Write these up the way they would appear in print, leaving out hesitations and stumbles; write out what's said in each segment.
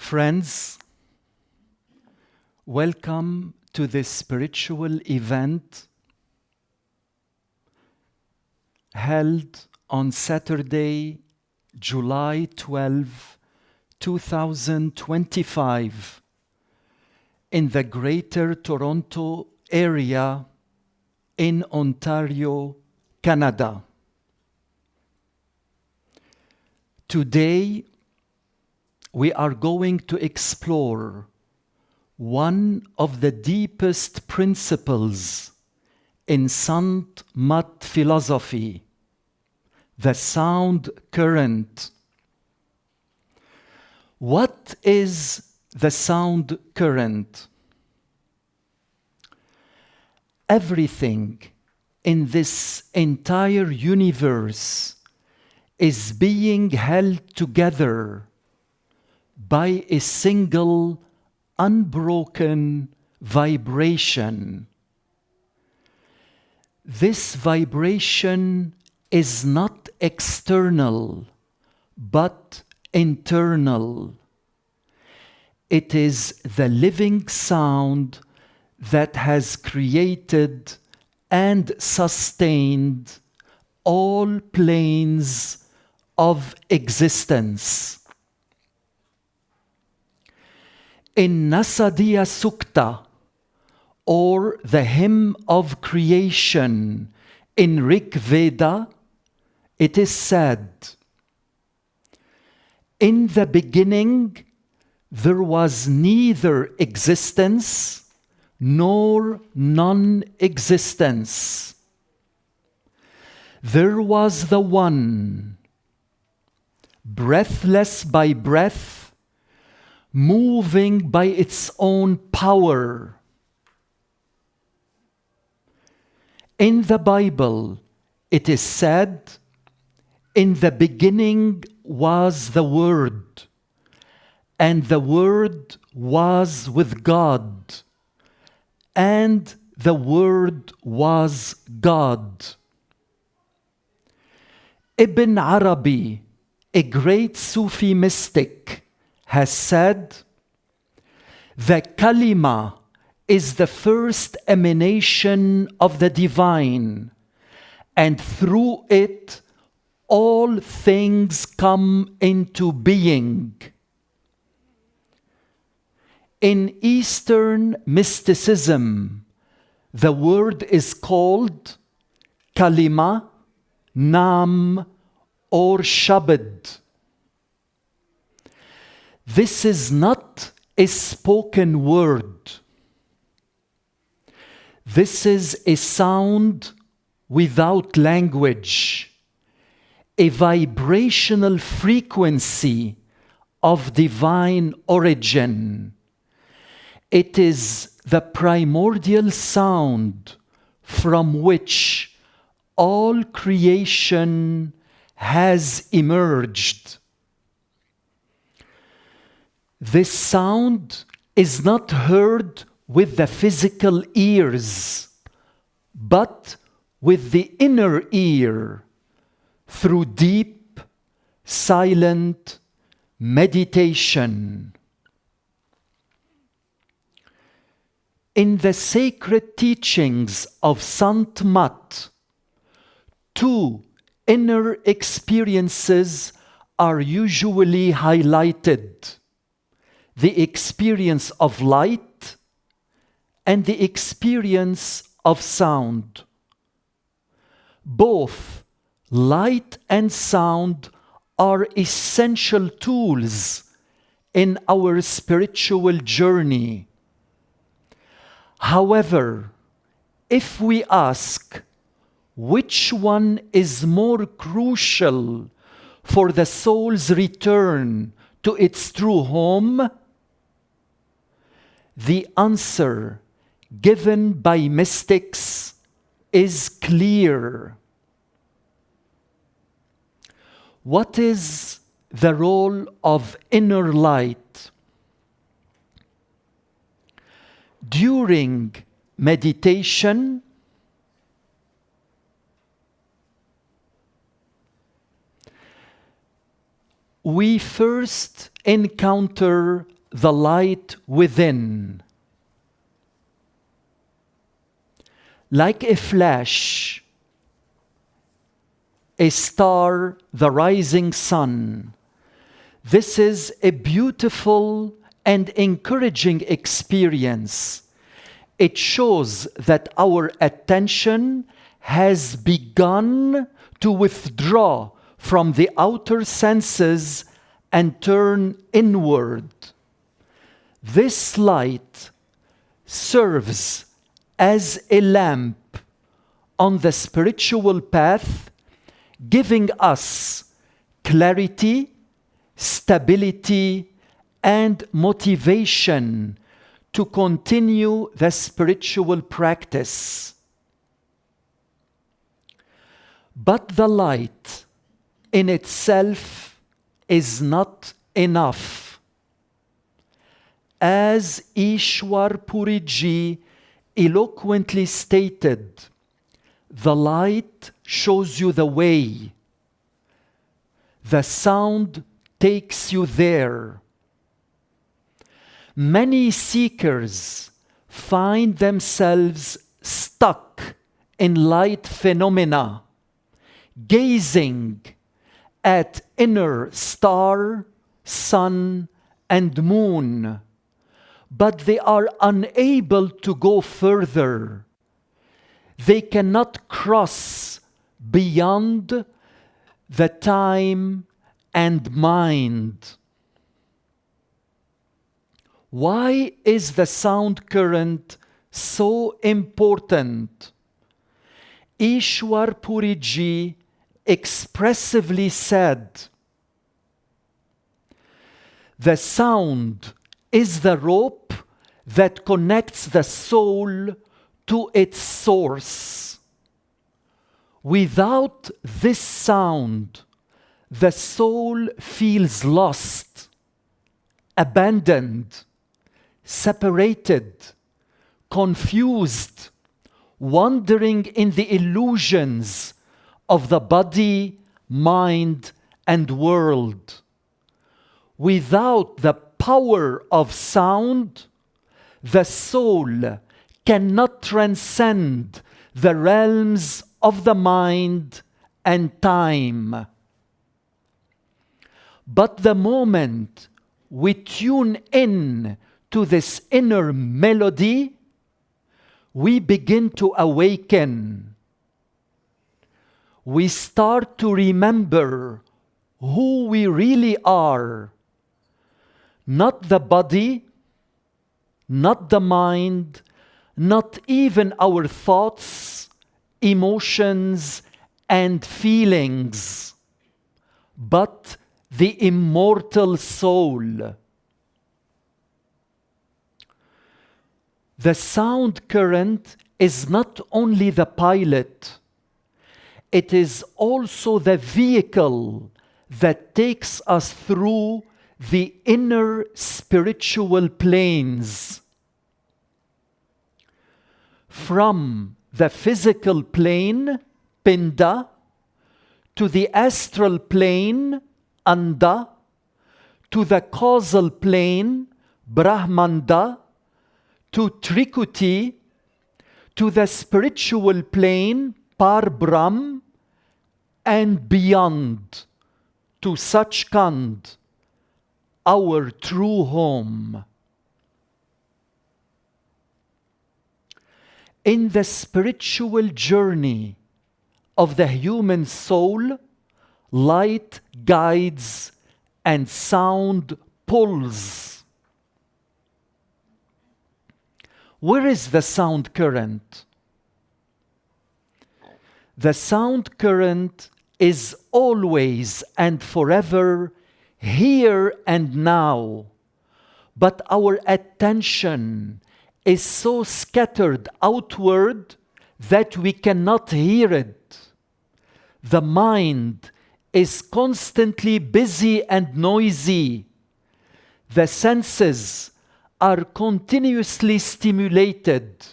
Friends, welcome to this spiritual event held on Saturday, July 12, 2025, in the Greater Toronto area in Ontario, Canada. Today, we are going to explore one of the deepest principles in Sant Mat philosophy, the sound current. What is the sound current? Everything in this entire universe is being held together by a single unbroken vibration. This vibration is not external, but internal. It is the living sound that has created and sustained all planes of existence. In Nasadiya Sukta, or the hymn of creation in Rig Veda, it is said, "In the beginning there was neither existence nor non-existence. There was the One, breathless by breath, moving by its own power." In the Bible, it is said, "In the beginning was the Word, and the Word was with God, and the Word was God." Ibn Arabi, a great Sufi mystic, has said, "The kalima is the first emanation of the divine, and through it all things come into being." In Eastern mysticism, the word is called kalima, naam, or shabad. This is not a spoken word. This is a sound without language, a vibrational frequency of divine origin. It is the primordial sound from which all creation has emerged. This sound is not heard with the physical ears, but with the inner ear through deep, silent meditation. In the sacred teachings of Sant Mat, two inner experiences are usually highlighted: the experience of light and the experience of sound. Both light and sound are essential tools in our spiritual journey. However, if we ask which one is more crucial for the soul's return to its true home, the answer given by mystics is clear. What is the role of inner light? During meditation, we first encounter the light within. Like a flash, a star, the rising sun. This is a beautiful and encouraging experience. It shows that our attention has begun to withdraw from the outer senses and turn inward. This light serves as a lamp on the spiritual path, giving us clarity, stability, and motivation to continue the spiritual practice. But the light in itself is not enough. As Ishwar Puriji eloquently stated, the light shows you the way. The sound takes you there. Many seekers find themselves stuck in light phenomena, gazing at inner star, sun, and moon, but they are unable to go further. They cannot cross beyond the time and mind. Why is the sound current so important? Ishwar Puriji expressively said, the sound is the rope that connects the soul to its source. Without this sound, the soul feels lost, abandoned, separated, confused, wandering in the illusions of the body, mind, and world. Without the power of sound, the soul cannot transcend the realms of the mind and time. But the moment we tune in to this inner melody, we begin to awaken. We start to remember who we really are. Not the body, not the mind, not even our thoughts, emotions, and feelings, but the immortal soul. The sound current is not only the pilot, it is also the vehicle that takes us through the inner spiritual planes. From the physical plane, Pinda, to the astral plane, Anda, to the causal plane, Brahmanda, to Trikuti, to the spiritual plane, Parbrahm, and beyond, to Sachkhand, our true home. In the spiritual journey of the human soul, light guides and sound pulls. Where is the sound current? The sound current is always and forever here and now, but our attention is so scattered outward that we cannot hear it. The mind is constantly busy and noisy. The senses are continuously stimulated.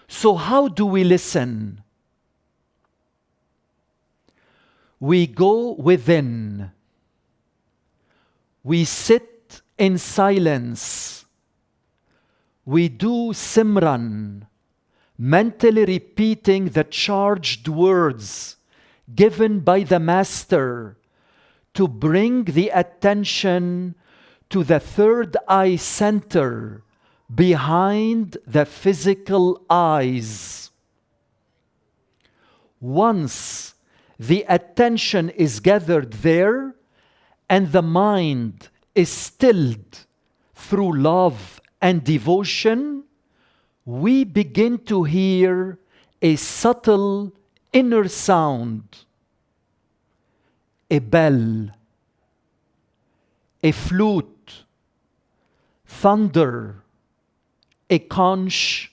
So how do we listen? We go within. We sit in silence. We do Simran, mentally repeating the charged words given by the Master to bring the attention to the third eye center behind the physical eyes. Once the attention is gathered there and the mind is stilled through love and devotion, we begin to hear a subtle inner sound, a bell, a flute, thunder, a conch,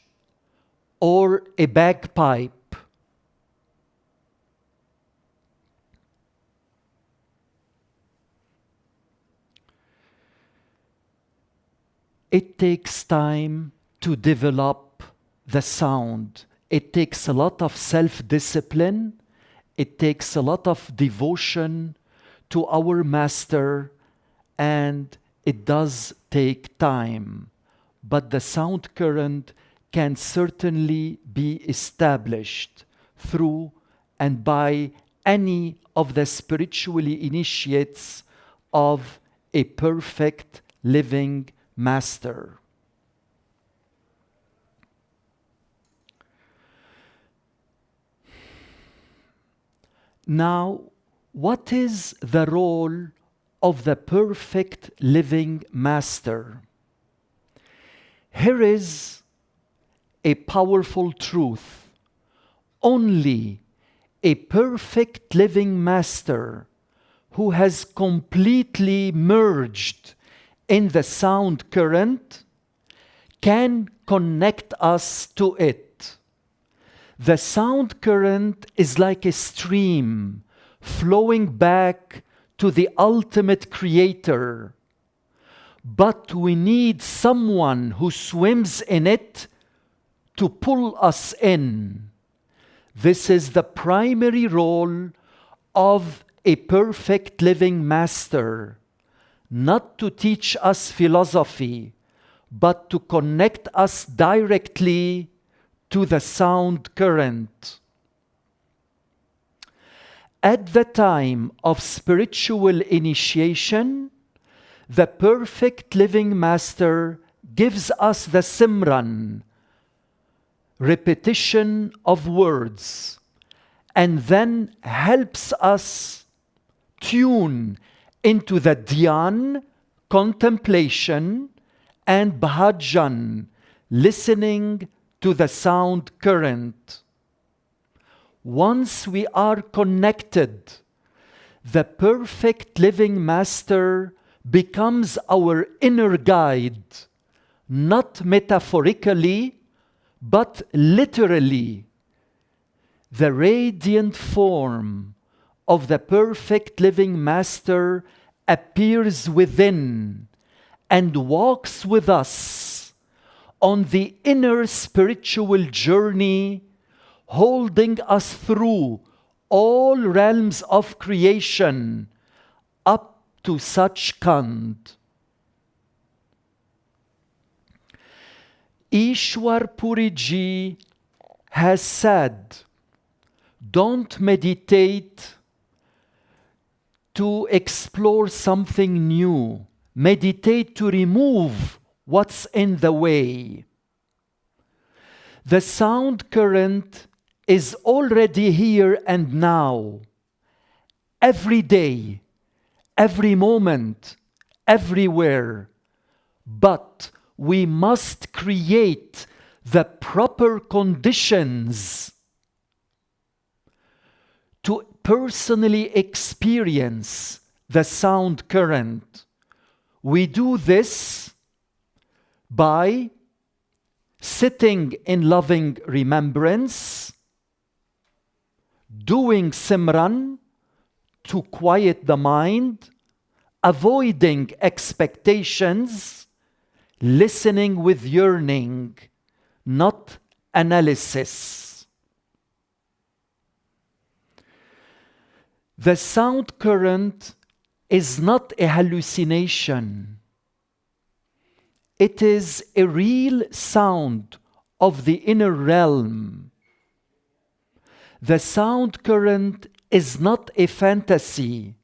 or a bagpipe. It takes time to develop the sound. It takes a lot of self-discipline. It takes a lot of devotion to our Master, and it does take time. But the sound current can certainly be established through and by any of the spiritually initiates of a perfect living Master. Now, what is the role of the perfect living Master? Here is a powerful truth. Only a perfect living Master who has completely merged in the sound current can connect us to it. The sound current is like a stream flowing back to the ultimate creator. But we need someone who swims in it to pull us in. This is the primary role of a perfect living Master. Not to teach us philosophy, but to connect us directly to the sound current. At the time of spiritual initiation, the perfect living Master gives us the Simran, repetition of words, and then helps us tune into the dhyan, contemplation, and bhajan, listening to the sound current. Once we are connected, the perfect living Master becomes our inner guide, not metaphorically, but literally. The radiant form of the perfect living Master appears within and walks with us on the inner spiritual journey, holding us through all realms of creation up to Sachkhand. Ishwar Puri Ji has said, don't meditate to explore something new. Meditate to remove what's in the way. The sound current is already here and now, every day, every moment, everywhere. But we must create the proper conditions to personally experience the sound current. We do this by sitting in loving remembrance, doing Simran to quiet the mind, avoiding expectations, listening with yearning, not analysis. The sound current is not a hallucination. It is a real sound of the inner realm. The sound current is not a fantasy.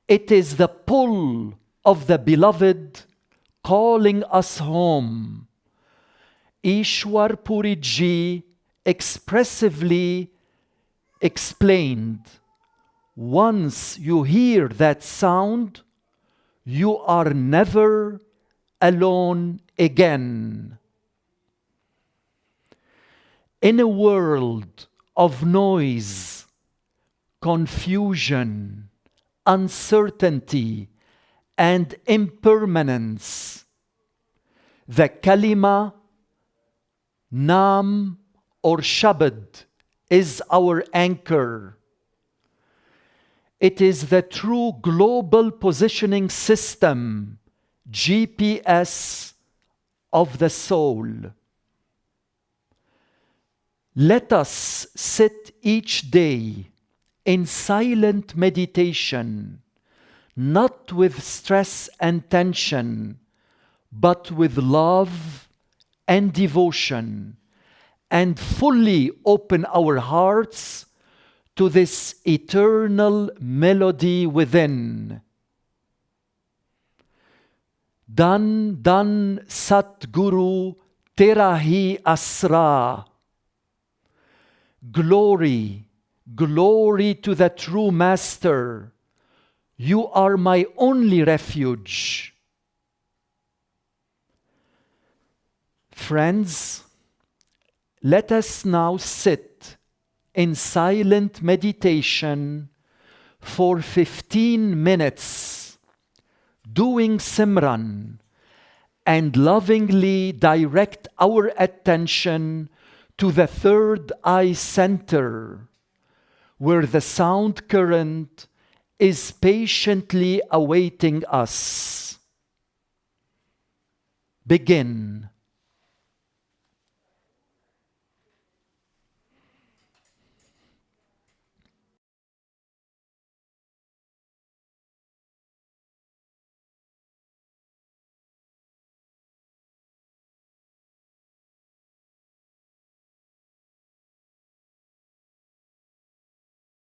It is the pull of the beloved calling us home. Ishwar Puri Ji expressively explained, once you hear that sound, you are never alone again. In a world of noise, confusion, uncertainty, and impermanence, the kalima, nam, or shabad is our anchor. It is the true global positioning system, GPS, of the soul. Let us sit each day in silent meditation, not with stress and tension, but with love and devotion, and fully open our hearts to this eternal melody within. Dan Dan Satguru Tera Hi Asra. Glory, glory to the true Master. You are my only refuge. Friends, let us now sit in silent meditation for 15 minutes, doing Simran, and lovingly direct our attention to the third eye center, where the sound current is patiently awaiting us. Begin.